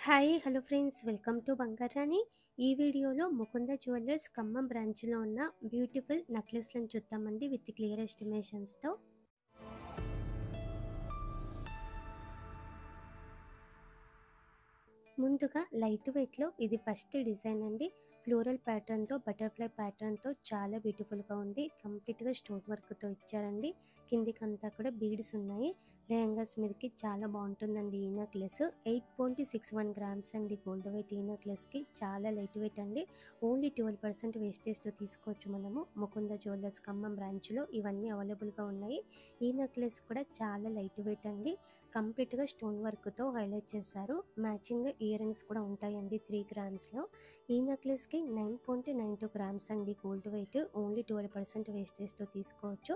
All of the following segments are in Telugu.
Hi hello friends, welcome to Bangarani. ఈ వీడియోలో ముకుంద జ్యువెలర్స్ ఖమ్మం బ్రాంచ్లో ఉన్న బ్యూటిఫుల్ నెక్లెస్లను చూద్దామండి విత్ క్లియర్ ఎస్టిమేషన్స్తో. ముందుగా లైట్ వెయిట్లో ఇది ఫస్ట్ డిజైన్ అండి. ఫ్లోరల్ ప్యాటర్న్తో బటర్ఫ్లై ప్యాటర్న్తో చాలా బ్యూటిఫుల్గా ఉంది. కంప్లీట్గా స్టోన్ వర్క్తో ఇచ్చారండి. కిందికంతా కూడా బీడ్స్ ఉన్నాయి. లెహంగాస్ మీదకి చాలా బాగుంటుందండి ఈ నెక్లెస్. 8.61 గ్రామ్స్ అండి గోల్డ్ వెయిట్. ఈ నెక్లెస్కి చాలా లైట్ వెయిట్ అండి. ఓన్లీ 12% వేస్టేజ్తో తీసుకోవచ్చు మనము. ముకుంద జ్యువెలర్స్ ఖమ్మం బ్రాంచ్లో ఇవన్నీ అవైలబుల్గా ఉన్నాయి. ఈ నెక్లెస్ కూడా చాలా లైట్ వెయిట్ అండి. కంప్లీట్గా స్టోన్ వర్క్తో హైలైట్ చేశారు. మ్యాచింగ్ ఇయర్ రింగ్స్ కూడా ఉంటాయండి 3 గ్రామ్స్లో. ఈ నెక్లెస్కి 9.92 గ్రామ్స్ అండి గోల్డ్ వెయిట్. ఓన్లీ 12% వేస్టేజ్తో తీసుకోవచ్చు.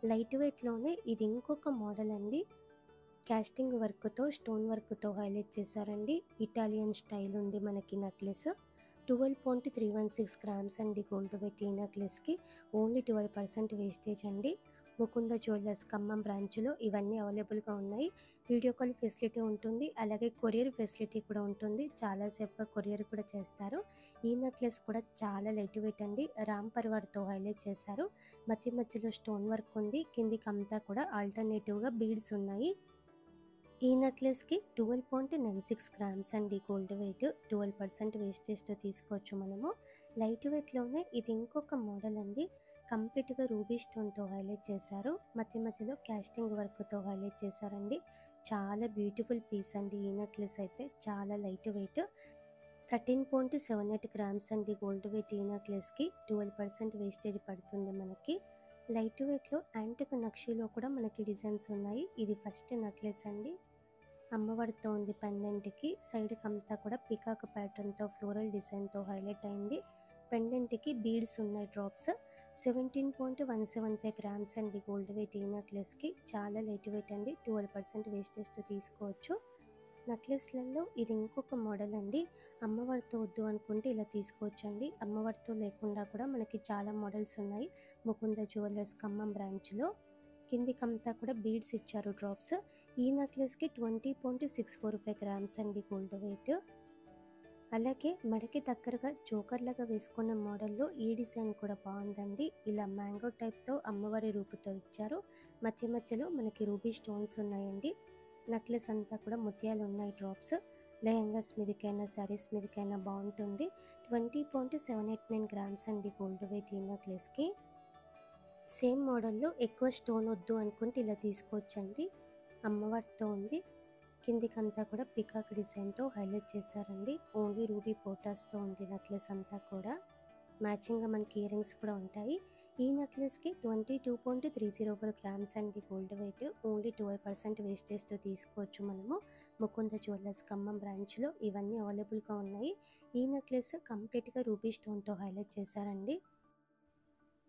లైట్ వెయిట్లోనే ఇది ఇంకొక మోడల్ అండి. కాస్టింగ్ వర్క్తో స్టోన్ వర్క్తో హైలైట్ చేశారండి. ఇటాలియన్ స్టైల్ ఉంది మనకి నెక్లెస్. 12.316 గ్రామ్స్ అండి గోల్డ్ వెయిట్. ఈ నెక్లెస్కి ఓన్లీ 12% వేస్టేజ్ అండి. ముకుంద జ్యువెలర్స్ ఖమ్మం బ్రాంచ్లో ఇవన్నీ అవైలబుల్గా ఉన్నాయి. వీడియో కాల్ ఫెసిలిటీ ఉంటుంది, అలాగే కొరియర్ ఫెసిలిటీ కూడా ఉంటుంది. చాలాసేపుగా కొరియర్ కూడా చేస్తారు. ఈ నెక్లెస్ కూడా చాలా లైట్ వెయిట్ అండి. రామ్ పరివార్తో హైలైట్ చేశారు. మధ్య మధ్యలో స్టోన్ వర్క్ ఉంది. కిందికి అంతా కూడా ఆల్టర్నేటివ్గా బీడ్స్ ఉన్నాయి. ఈ నెక్లెస్కి 12.96 గ్రామ్స్ అండి గోల్డ్ వెయిట్. 12% వేస్టేజ్తో తీసుకోవచ్చు మనము. లైట్ వెయిట్లోనే ఇది ఇంకొక మోడల్ అండి. కంప్లీట్గా రూబీ స్టోన్తో హైలైట్ చేశారు. మధ్య మధ్యలో కాస్టింగ్ వర్క్తో హైలైట్ చేశారండి. చాలా బ్యూటిఫుల్ పీస్ అండి ఈ నెక్లెస్ అయితే. చాలా లైట్ వెయిట్. 13.78 గ్రామ్స్ అండి గోల్డ్ వెయిట్. ఈ నెక్లెస్కి 12% వేస్టేజ్ పడుతుంది మనకి. లైట్ వెయిట్లో యాంటిక్ నక్షీలో కూడా మనకి డిజైన్స్ ఉన్నాయి. ఇది ఫస్ట్ నెక్లెస్ అండి. అమ్మవారితో ఉంది. పెండెంట్కి సైడ్కి అంతా కూడా పికాక్ ప్యాటర్న్తో ఫ్లోరల్ డిజైన్తో హైలైట్ అయింది. పెండెంట్కి బీడ్స్ ఉన్నాయి డ్రాప్స్. 17.175 గ్రామ్స్ అండి గోల్డ్ వెయిట్. ఈ నెక్లెస్కి చాలా లైట్ వెయిట్ అండి. 12% వేస్టేజ్తో తీసుకోవచ్చు. నెక్లెస్లలో ఇది ఇంకొక మోడల్ అండి. అమ్మవారితో వద్దు అనుకుంటే ఇలా తీసుకోవచ్చు అండి. అమ్మవారితో లేకుండా కూడా మనకి చాలా మోడల్స్ ఉన్నాయి ముకుంద జ్యువెలర్స్ ఖమ్మం బ్రాంచ్లో. కిందికంతా కూడా బీడ్స్ ఇచ్చారు డ్రాప్స్. ఈ నెక్లెస్కి 20.645 గ్రామ్స్ అండి గోల్డ్ వెయిట్. అలాగే మెడకి దగ్గరగా జోకర్లాగా వేసుకున్న మోడల్లో ఈ డిజైన్ కూడా బాగుందండి. ఇలా మ్యాంగో టైప్తో అమ్మవారి రూపుతో ఇచ్చారు. మధ్య మధ్యలో మనకి రూబీ స్టోన్స్ ఉన్నాయండి. నెక్లెస్ అంతా కూడా ముత్యాలు ఉన్నాయి డ్రాప్స్. లెహంగాస్ మీదకైనా శారీస్ మీదకైనా బాగుంటుంది. 20.789 గ్రామ్స్ అండి గోల్డ్ వెయిట్. ఈ నెక్లెస్కి సేమ్ మోడల్లో ఎక్కువ స్టోన్ వద్దు అనుకుంటే ఇలా తీసుకోవచ్చండి. అమ్మవారితో ఉంది. కిందికంతా కూడా పికాక్ డిజైన్తో హైలైట్ చేశారండి. ఓన్లీ రూబీ పోటాస్తో ఉంది నెక్లెస్ అంతా కూడా. మ్యాచింగ్గా మనకి ఇయర్ రింగ్స్ కూడా ఉంటాయి. ఈ నెక్లెస్కి 22.304 గ్రామ్స్ అండి గోల్డ్ వెయిట్. ఓన్లీ 12% వేస్టేజ్తో తీసుకోవచ్చు మనము. ముకుంద జ్యువెలర్స్ ఖమ్మం బ్రాంచ్లో ఇవన్నీ అవైలబుల్గా ఉన్నాయి. ఈ నెక్లెస్ కంప్లీట్గా రూబీ స్టోన్తో హైలైట్ చేశారండి.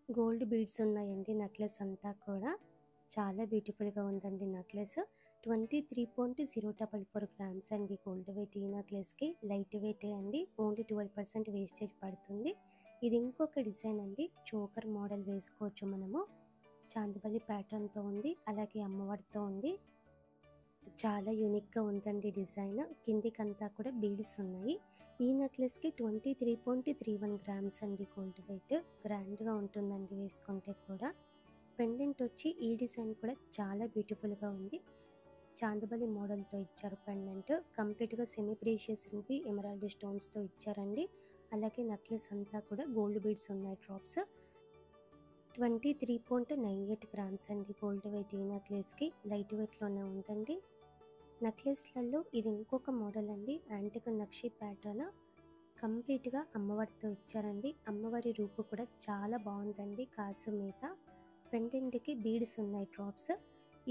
గోల్డ్ బీడ్స్ ఉన్నాయండి నెక్లెస్ అంతా కూడా. చాలా బ్యూటిఫుల్గా ఉందండి నెక్లెస్. 23.044 గ్రామ్స్ అండి గోల్డ్ వెయిట్. ఈ నెక్లెస్కి లైట్ వెయిట్ అండి. ఓన్లీ 12% వేస్టేజ్ పడుతుంది. ఇది ఇంకొక డిజైన్ అండి. చోకర్ మోడల్ వేసుకోవచ్చు మనము. చాందిబలి ప్యాటర్న్తో ఉంది, అలాగే అమ్మవారితో ఉంది. చాలా యూనిక్గా ఉందండి డిజైన్. కిందికంతా కూడా బీడ్స్ ఉన్నాయి. ఈ నెక్లెస్కి 23.31 గ్రామ్స్ అండి గోల్డ్ వెయిట్. గ్రాండ్గా ఉంటుందండి వేసుకుంటే కూడా. పెండెంట్ వచ్చి ఈ డిజైన్ కూడా చాలా బ్యూటిఫుల్గా ఉంది. చాందిబలి మోడల్తో ఇచ్చారు పెండెంట్. కంప్లీట్గా సెమీ ప్రీషియస్ రూబీ ఎమరాల్డ్ స్టోన్స్తో ఇచ్చారండి. అలాగే నెక్లెస్ అంతా కూడా గోల్డ్ బీడ్స్ ఉన్నాయి డ్రాప్స్. 23.98 గ్రామ్స్ అండి గోల్డ్ వెయిట్. ఈ నెక్లెస్కి లైట్ వెయిట్లోనే ఉందండి. నెక్లెస్లలో ఇది ఇంకొక మోడల్ అండి. యాంటిక్ నక్షి ప్యాటర్న్. కంప్లీట్గా అమ్మవారితో ఇచ్చారండి. అమ్మవారి రూపు కూడా చాలా బాగుందండి కాసు మీద. పెండెంట్కి బీడ్స్ ఉన్నాయి డ్రాప్స్.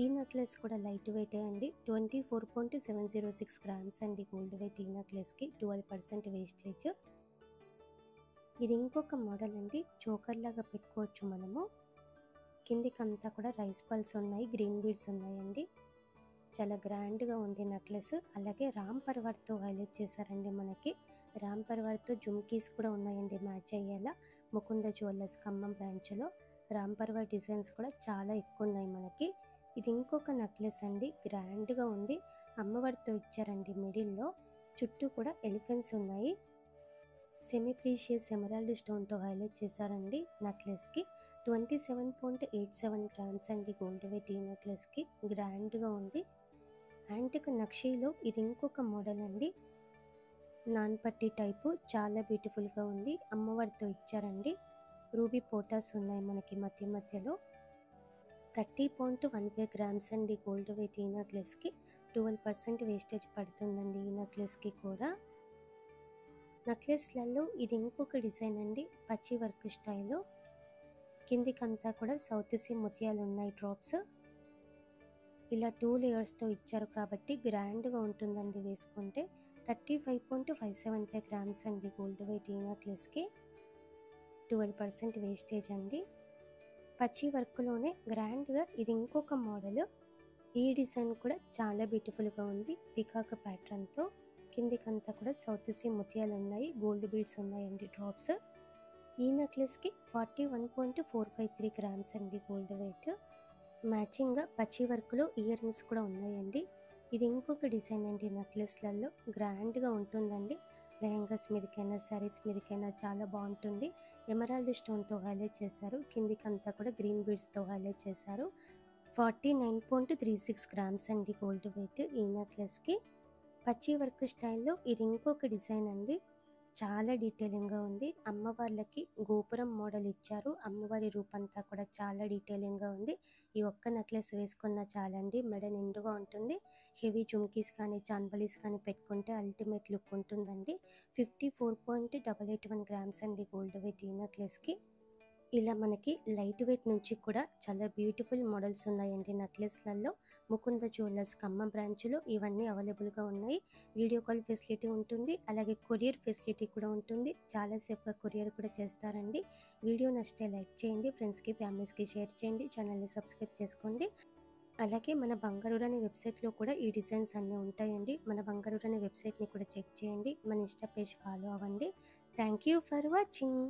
ఈ నెక్లెస్ కూడా లైట్ వెయిటే అండి. 24.706 గ్రామ్స్ అండి గోల్డ్ వెయిట్. ఈ నెక్లెస్కి 12% వేస్టేజ్. ఇది ఇంకొక మోడల్ అండి. చోకర్లాగా పెట్టుకోవచ్చు మనము. కిందికంతా కూడా రైస్ పల్స్ ఉన్నాయి, గ్రీన్ బీడ్స్ ఉన్నాయండి. చాలా గ్రాండ్గా ఉంది నెక్లెస్. అలాగే రామ్ పరివార్తో హైలైట్ చేశారండి మనకి. రామ్ పరివార్తో జుమ్కీస్ కూడా ఉన్నాయండి మ్యాచ్ అయ్యేలా. ముకుంద జ్యువెలర్స్ ఖమ్మం బ్రాంచ్లో రామ్ పరివార్ డిజైన్స్ కూడా చాలా ఎక్కువ ఉన్నాయి మనకి. ఇది ఇంకొక నెక్లెస్ అండి. గ్రాండ్గా ఉంది. అమ్మవారితో ఇచ్చారండి మిడిల్లో. చుట్టూ కూడా ఎలిఫెంట్స్ ఉన్నాయి. సెమీ ప్రీషియస్ ఎమరాల్డ్ స్టోన్తో హైలైట్ చేశారండి నెక్లెస్కి. 27.87 గ్రామ్స్ అండి గోల్డ్ వెయిట్ ఈ నెక్లెస్కి. గ్రాండ్గా ఉంది. యాంటిక్ నక్షీలో ఇది ఇంకొక మోడల్ అండి. నాన్ పట్టి టైపు, చాలా బ్యూటిఫుల్గా ఉంది. అమ్మవారితో ఇచ్చారండి. రూబీ పోటాస్ ఉన్నాయి మనకి మధ్య మధ్యలో. 30.15 గ్రామ్స్ అండి గోల్డ్ వెయిట్ ఈ నెక్లెస్కి. 12% వేస్టేజ్ పడుతుందండి ఈ నెక్లెస్కి కూడా. నెక్లెస్లలో ఇది ఇంకొక డిజైన్ అండి, పచ్చి వర్క్ స్టైల్లో. కిందికంతా కూడా సౌత్ సీ ముత్యాలు ఉన్నాయి డ్రాప్స్. ఇలా 2 లేయర్స్తో ఇచ్చారు కాబట్టి గ్రాండ్గా ఉంటుందండి వేసుకుంటే. 35.575 గ్రామ్స్ అండి గోల్డ్ వెయిట్ ఈ నెక్లెస్కి. 12% వేస్టేజ్ అండి. పచ్చి వర్క్లోనే గ్రాండ్గా ఇది ఇంకొక మోడల్. ఈ డిజైన్ కూడా చాలా బ్యూటిఫుల్గా ఉంది. పికాక్ ప్యాటర్న్తో కిందికంతా కూడా సౌత్ సీ ముత్యాలు ఉన్నాయి. గోల్డ్ బీడ్స్ ఉన్నాయండి డ్రాప్స్. ఈ నెక్లెస్కి 41.453 గ్రామ్స్ అండి గోల్డ్ వెయిట్. మ్యాచింగ్గా పచ్చి వర్క్లో ఇయర్ రింగ్స్ కూడా ఉన్నాయండి. ఇది ఇంకొక డిజైన్ అండి నెక్లెస్లలో. గ్రాండ్గా ఉంటుందండి. లెహంగాస్ మీదకైనా శారీస్ మీదకైనా చాలా బాగుంటుంది. ఎమరాల్డ్ స్టోన్తో హైలైట్ చేశారు. కిందికంతా కూడా గ్రీన్ బీడ్స్తో హైలైట్ చేశారు. 49.36 గ్రామ్స్ అండి గోల్డ్ వెయిట్ ఈ నెక్లెస్కి. పచ్చి వర్క్ స్టైల్లో ఇది ఇంకొక డిజైన్ అండి. చాలా డీటెయిలింగ్గా ఉంది. అమ్మవార్లకి గోపురం మోడల్ ఇచ్చారు. అమ్మవారి రూపంతా కూడా చాలా డీటెయిలింగ్గా ఉంది. ఈ ఒక్క నెక్లెస్ వేసుకున్న చాలండి, మెడ నిండుగా ఉంటుంది. హెవీ జుమ్కీస్ కానీ చాన్బలీస్ కానీ పెట్టుకుంటే అల్టిమేట్ లుక్ ఉంటుందండి. 54.881 గ్రామ్స్ అండి గోల్డ్ వెయిట్ ఈ నెక్లెస్కి. ఇలా మనకి లైట్ వెయిట్ నుంచి కూడా చాలా బ్యూటిఫుల్ మోడల్స్ ఉన్నాయండి నెక్లెస్లలో. ముకుంద జ్యువెలర్స్ ఖమ్మం బ్రాంచ్లో ఇవన్నీ అవైలబుల్గా ఉన్నాయి. వీడియో కాల్ ఫెసిలిటీ ఉంటుంది, అలాగే కొరియర్ ఫెసిలిటీ కూడా ఉంటుంది. చాలా సేఫ్గా కొరియర్ కూడా చేస్తారండి. వీడియో నచ్చితే లైక్ చేయండి, ఫ్రెండ్స్కి ఫ్యామిలీస్కి షేర్ చేయండి, ఛానల్ని సబ్స్క్రైబ్ చేసుకోండి. అలాగే మన బంగారు అనే వెబ్సైట్లో కూడా ఈ డిజైన్స్ అన్నీ ఉంటాయండి. మన బంగారు అనే వెబ్సైట్ని కూడా చెక్ చేయండి. మన ఇన్స్టా పేజ్ ఫాలో అవ్వండి. Thank you for watching.